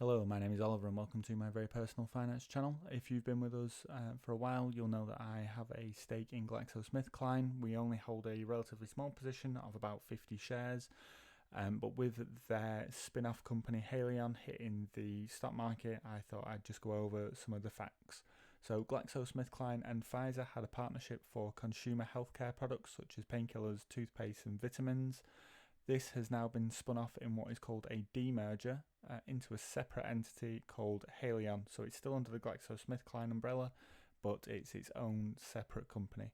Hello, my name is Oliver and welcome to my very personal finance channel. If you've been with us for a while, you'll know that I have a stake in Glaxosmithkline. We only hold a relatively small position of about 50 shares, but with their spin-off company Haleon hitting the stock market, I thought I'd just go over some of the facts. So Glaxosmithkline and Pfizer had a partnership for consumer healthcare products such as painkillers, toothpaste and vitamins. This has now been spun off in what is called a demerger into a separate entity called Haleon. So it's still under the GlaxoSmithKline umbrella, but it's its own separate company.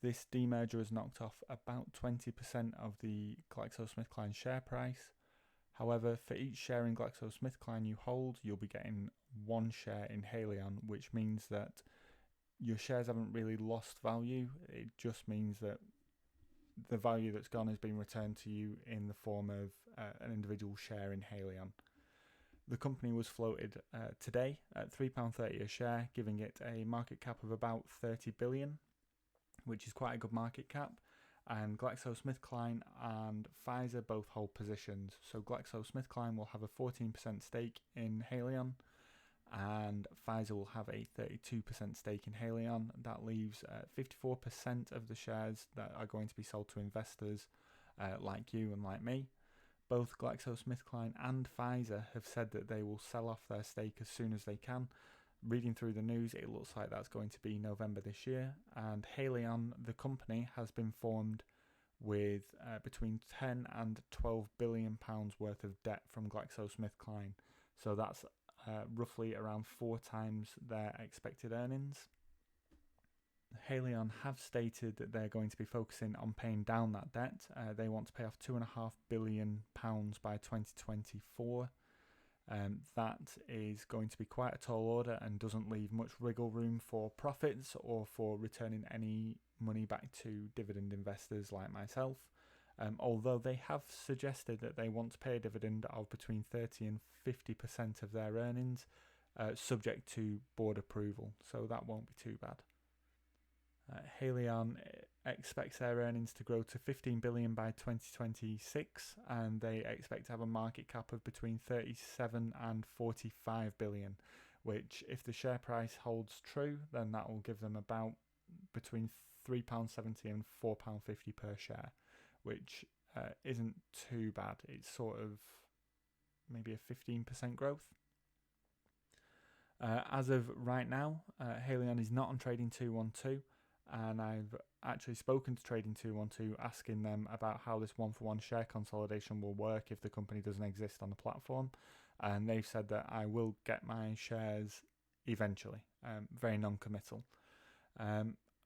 This demerger has knocked off about 20% of the GlaxoSmithKline share price. However, for each share in GlaxoSmithKline you hold, you'll be getting one share in Haleon, which means that your shares haven't really lost value. It just means that the value that's gone has been returned to you in the form of an individual share in Haleon. The company was floated today at £3.30 a share, giving it a market cap of about 30 billion, which is quite a good market cap. And GlaxoSmithKline and Pfizer both hold positions. So GlaxoSmithKline will have a 14% stake in Haleon, and Pfizer will have a 32% stake in Haleon. That leaves 54% of the shares that are going to be sold to investors like you and like me. Both GlaxoSmithKline and Pfizer have said that they will sell off their stake as soon as they can. Reading through the news, it looks like that's going to be November this year. And Haleon, the company, has been formed with between 10 and 12 billion pounds worth of debt from GlaxoSmithKline. So that's roughly around 4 times their expected earnings. Haleon have stated that they're going to be focusing on paying down that debt. They want to pay off £2.5 billion by 2024. That is going to be quite a tall order and doesn't leave much wriggle room for profits or for returning any money back to dividend investors like myself. Although they have suggested that they want to pay a dividend of between 30 and 50% of their earnings, subject to board approval, so that won't be too bad. Haleon expects their earnings to grow to 15 billion by 2026, and they expect to have a market cap of between 37 and 45 billion, which, if the share price holds true, then that will give them about between £3.70 and £4.50 per share, which isn't too bad. It's sort of maybe a 15% growth. As of right now, Haleon is not on Trading 212, and I've actually spoken to Trading 212 asking them about how this one-for-one share consolidation will work if the company doesn't exist on the platform, and they've said that I will get my shares eventually. Very non-committal.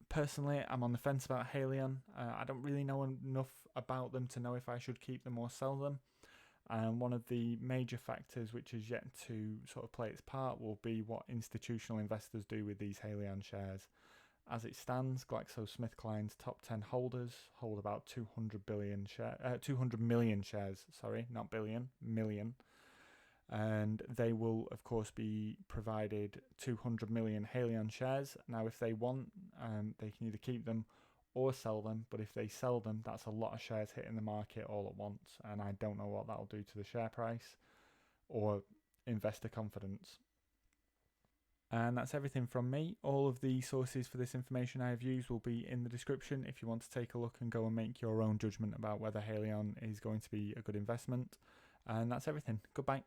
Personally, I'm on the fence about Haleon. I don't really know enough about them to know if I should keep them or sell them. And one of the major factors which is yet to sort of play its part will be what institutional investors do with these Haleon shares. As it stands, GlaxoSmithKline's top 10 holders hold about 200 million shares, not billion, million. And they will, of course, be provided 200 million Haleon shares. Now, if they want, they can either keep them or sell them. But if they sell them, that's a lot of shares hitting the market all at once. And I don't know what that'll do to the share price or investor confidence. And that's everything from me. All of the sources for this information I have used will be in the description if you want to take a look and go and make your own judgment about whether Haleon is going to be a good investment. And that's everything. Goodbye.